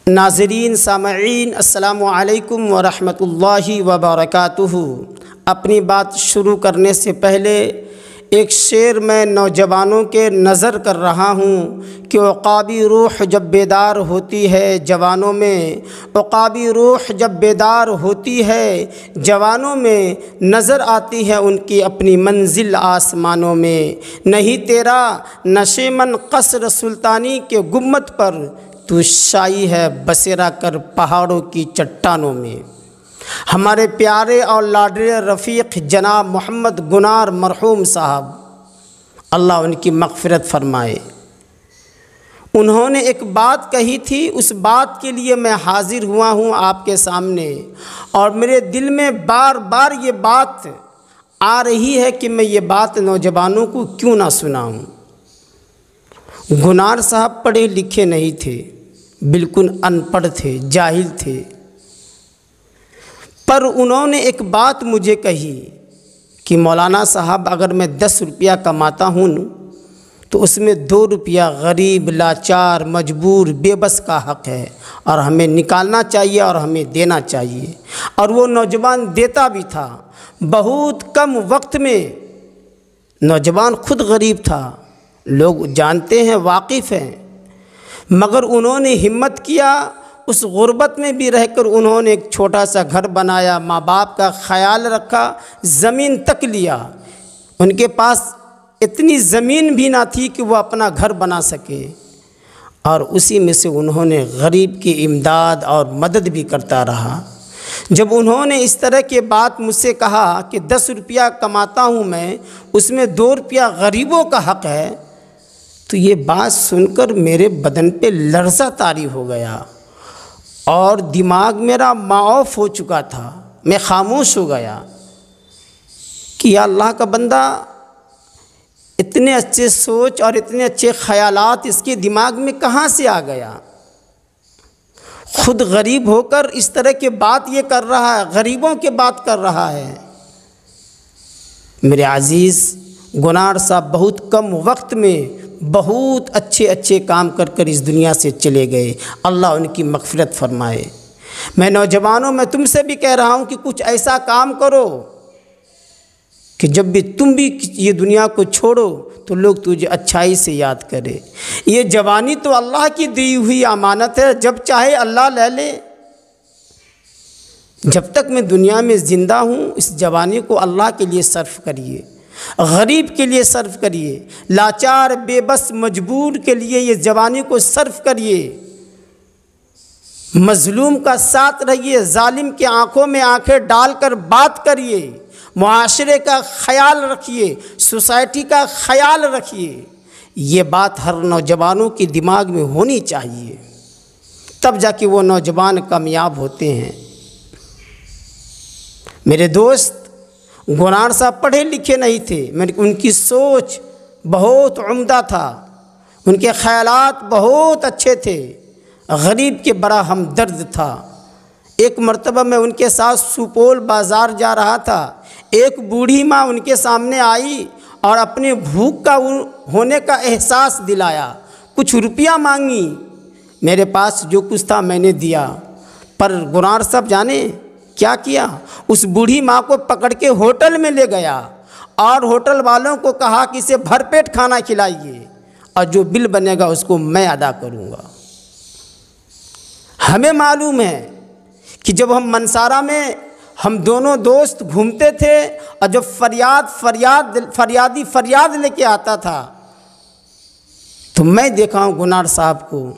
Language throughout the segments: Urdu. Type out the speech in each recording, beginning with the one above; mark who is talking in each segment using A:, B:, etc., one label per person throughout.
A: ناظرین سامعین السلام علیکم ورحمۃ اللہ وبرکاتہ۔ اپنی بات شروع کرنے سے پہلے ایک شعر میں نوجوانوں کے نظر کر رہا ہوں کہ عقابی روح جب بیدار ہوتی ہے جوانوں میں، عقابی روح جب بیدار ہوتی ہے جوانوں میں، نظر آتی ہے ان کی اپنی منزل آسمانوں میں۔ نہیں تیرا نشیمن قصر سلطانی کے گنبد پر، تو شائی ہے بسیرا کر پہاڑوں کی چٹانوں میں۔ ہمارے پیارے اور لاڈلے رفیق جناب محمد گنار مرحوم صاحب، اللہ ان کی مغفرت فرمائے، انہوں نے ایک بات کہی تھی، اس بات کے لیے میں حاضر ہوا ہوں آپ کے سامنے، اور میرے دل میں بار بار یہ بات آ رہی ہے کہ میں یہ بات نوجوانوں کو کیوں نہ سناؤں۔ گنار صاحب پڑھے لکھے نہیں تھے، بالکل ان پڑھ تھے، جاہل تھے، پر انہوں نے ایک بات مجھے کہی کہ مولانا صاحب اگر میں 10 روپیہ کماتا ہوں تو اس میں 2 روپیہ غریب، لاچار، مجبور، بے بس کا حق ہے، اور ہمیں نکالنا چاہیے اور ہمیں دینا چاہیے۔ اور وہ نوجوان دیتا بھی تھا۔ بہت کم وقت میں نوجوان خود غریب تھا، لوگ جانتے ہیں، واقف ہیں، مگر انہوں نے ہمت کیا، اس غربت میں بھی رہ کر انہوں نے ایک چھوٹا سا گھر بنایا، ماں باپ کا خیال رکھا، زمین تک لیا۔ ان کے پاس اتنی زمین بھی نہ تھی کہ وہ اپنا گھر بنا سکے، اور اسی میں سے انہوں نے غریب کی امداد اور مدد بھی کرتا رہا۔ جب انہوں نے اس طرح کی بات مجھ سے کہا کہ 10 روپیہ کماتا ہوں میں، اس میں 2 روپیہ غریبوں کا حق ہے، تو یہ بات سن کر میرے بدن پہ لرزہ طاری ہو گیا، اور دماغ میرا معاف ہو چکا تھا، میں خاموش ہو گیا کہ یا اللہ کا بندہ، اتنے اچھے سوچ اور اتنے اچھے خیالات اس کے دماغ میں کہاں سے آ گیا؟ خود غریب ہو کر اس طرح کی بات یہ کر رہا ہے، غریبوں کی بات کر رہا ہے۔ میرے عزیز گنار صاحب بہت کم وقت میں بہت اچھے کام کر کر اس دنیا سے چلے گئے، اللہ ان کی مغفرت فرمائے۔ میں نوجوانوں میں تم سے بھی کہہ رہا ہوں کہ کچھ ایسا کام کرو کہ جب بھی تم بھی یہ دنیا کو چھوڑو تو لوگ تجھے اچھائی سے یاد کرے۔ یہ جوانی تو اللہ کی دی ہوئی امانت ہے، جب چاہے اللہ لے لے۔ جب تک میں دنیا میں زندہ ہوں اس جوانی کو اللہ کے لیے صرف کریے، غریب کے لیے صرف کریے، لاچار، بے بس، مجبور کے لیے یہ جوانی کو صرف کریے، مظلوم کا ساتھ رہیے، ظالم کی آنکھوں میں آنکھیں ڈال کر بات کریے، معاشرے کا خیال رکھیے، سوسائٹی کا خیال رکھیے۔ یہ بات ہر نوجوانوں کے دماغ میں ہونی چاہیے، تب جا کے وہ نوجوان کامیاب ہوتے ہیں۔ میرے دوست گنار صاحب پڑھے لکھے نہیں تھے، ان کی سوچ بہت عمدہ تھا، ان کے خیالات بہت اچھے تھے، غریب کے بڑا ہمدرد تھا۔ ایک مرتبہ میں ان کے ساتھ سپول بازار جا رہا تھا، ایک بوڑھی ماں ان کے سامنے آئی اور اپنے بھوک کا ہونے کا احساس دلایا، کچھ روپیہ مانگی، میرے پاس جو کچھ تھا میں نے دیا، پر گنار صاحب جانے کیا کیا؟ اس بوڑھی ماں کو پکڑ کے ہوٹل میں لے گیا اور ہوٹل والوں کو کہا کہ اسے بھر پیٹ کھانا کھلائیے، اور جو بل بنے گا اس کو میں ادا کروں گا۔ ہمیں معلوم ہے کہ جب ہم منصارہ میں ہم دونوں دوست گھومتے تھے، اور جب فریادی فریاد لے کے آتا تھا، تو میں دیکھا ہوں گنار صاحب کو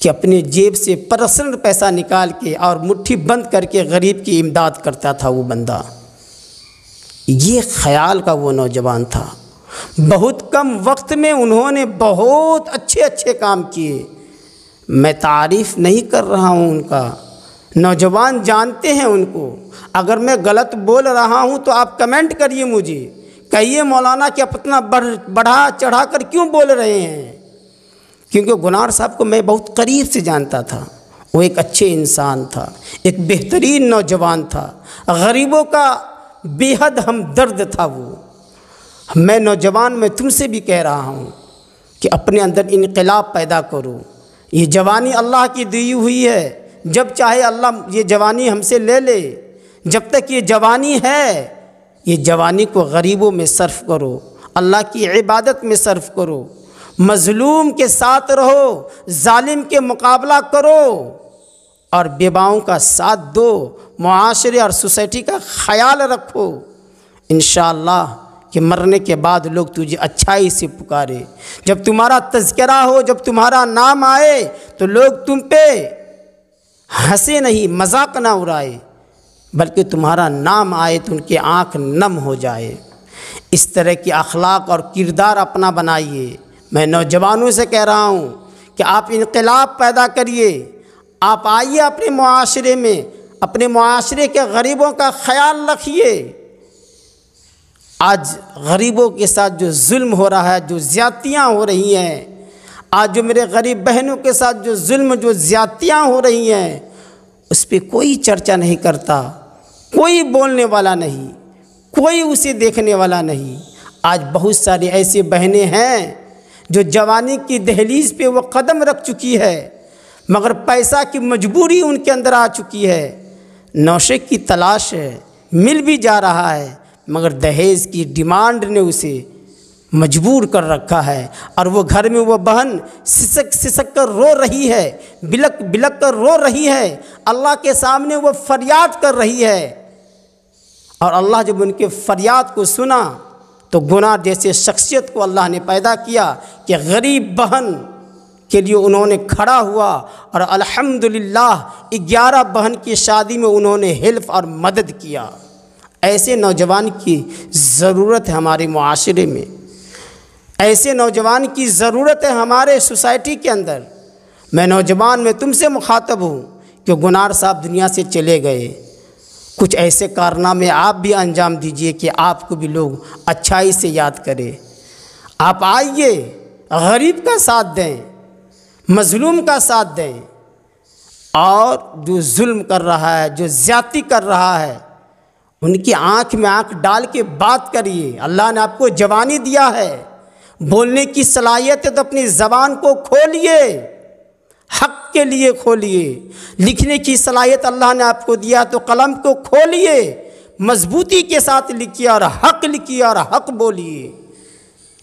A: کہ اپنے جیب سے پرسنل پیسہ نکال کے اور مٹھی بند کر کے غریب کی امداد کرتا تھا وہ بندہ۔ یہ خیال کا وہ نوجوان تھا۔ بہت کم وقت میں انہوں نے بہت اچھے کام کیے۔ میں تعریف نہیں کر رہا ہوں ان کا، نوجوان جانتے ہیں ان کو۔ اگر میں غلط بول رہا ہوں تو آپ کمنٹ کریے، مجھے کہیے مولانا کہ اپنا بڑھا چڑھا کر کیوں بول رہے ہیں، کیونکہ گنار صاحب کو میں بہت قریب سے جانتا تھا۔ وہ ایک اچھے انسان تھا، ایک بہترین نوجوان تھا، غریبوں کا بے حد ہمدرد تھا وہ۔ میں نوجوان میں تم سے بھی کہہ رہا ہوں کہ اپنے اندر انقلاب پیدا کرو، یہ جوانی اللہ کی دی ہوئی ہے، جب چاہے اللہ یہ جوانی ہم سے لے لے۔ جب تک یہ جوانی ہے، یہ جوانی کو غریبوں میں صرف کرو، اللہ کی عبادت میں صرف کرو، مظلوم کے ساتھ رہو، ظالم کے مقابلہ کرو، اور بیواؤں کا ساتھ دو، معاشرے اور سوسائٹی کا خیال رکھو۔ انشاءاللہ کہ مرنے کے بعد لوگ تجھے اچھائی سے پکارے، جب تمہارا تذکرہ ہو، جب تمہارا نام آئے تو لوگ تم پہ ہنسے نہیں، مذاق نہ اڑائے، بلکہ تمہارا نام آئے تو ان کی آنکھ نم ہو جائے۔ اس طرح کی اخلاق اور کردار اپنا بنائیے۔ میں نوجوانوں سے کہہ رہا ہوں کہ آپ انقلاب پیدا کریے، آپ آئیے اپنے معاشرے میں، اپنے معاشرے کے غریبوں کا خیال رکھیے۔ آج غریبوں کے ساتھ جو ظلم ہو رہا ہے، جو زیادتیاں ہو رہی ہیں، آج جو میرے غریب بہنوں کے ساتھ جو ظلم، جو زیادتیاں ہو رہی ہیں، اس پہ کوئی چرچا نہیں کرتا، کوئی بولنے والا نہیں، کوئی اسے دیکھنے والا نہیں۔ آج بہت ساری ایسی بہنیں ہیں جو جوانی کی دہلیز پہ وہ قدم رکھ چکی ہے، مگر پیسہ کی مجبوری ان کے اندر آ چکی ہے، نوشے کی تلاش ہے، مل بھی جا رہا ہے، مگر دہیز کی ڈیمانڈ نے اسے مجبور کر رکھا ہے، اور وہ گھر میں وہ بہن سسک سسک کر رو رہی ہے، بلک بلک کر رو رہی ہے، اللہ کے سامنے وہ فریاد کر رہی ہے، اور اللہ جب ان کے فریاد کو سنا تو گناہ جیسے شخصیت کو اللہ نے پیدا کیا کہ غریب بہن کے لیے انہوں نے کھڑا ہوا، اور الحمدللہ 11 بہن کی شادی میں انہوں نے حلف اور مدد کیا۔ ایسے نوجوان کی ضرورت ہے ہمارے معاشرے میں، ایسے نوجوان کی ضرورت ہے ہمارے سوسائٹی کے اندر۔ میں نوجوان میں تم سے مخاطب ہوں کہ گنار صاحب دنیا سے چلے گئے، کچھ ایسے کارنامے آپ بھی انجام دیجئے کہ آپ کو بھی لوگ اچھائی سے یاد کریں۔ آپ آئیے، غریب کا ساتھ دیں، مظلوم کا ساتھ دیں، اور جو ظلم کر رہا ہے، جو زیادتی کر رہا ہے، ان کی آنکھ میں آنکھ ڈال کے بات کریے۔ اللہ نے آپ کو جوانی دیا ہے، بولنے کی صلاحیت ہے تو اپنی زبان کو کھولیے، حق کے لیے کھولیے۔ لکھنے کی صلاحیت اللہ نے آپ کو دیا تو قلم کو کھولیے، مضبوطی کے ساتھ لکھیے اور حق لکھیے اور حق بولیے،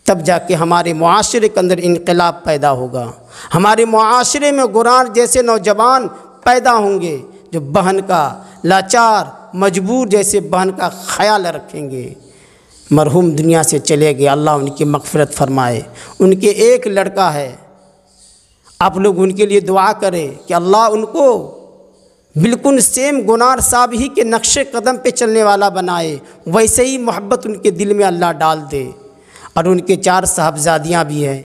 A: تب جا کے ہمارے معاشرے کے اندر انقلاب پیدا ہوگا۔ ہمارے معاشرے میں گنار جیسے نوجوان پیدا ہوں گے جو بہن کا، لاچار مجبور جیسے بہن کا خیال رکھیں گے۔ مرحوم دنیا سے چلے گئے، اللہ ان کی مغفرت فرمائے۔ ان کے ایک لڑکا ہے، آپ لوگ ان کے لیے دعا کریں کہ اللہ ان کو بالکل سیم گنار صاحب ہی کے نقش قدم پہ چلنے والا بنائے، ویسے ہی محبت ان کے دل میں اللہ ڈال دے۔ اور ان کے 4 صاحبزادیاں بھی ہیں۔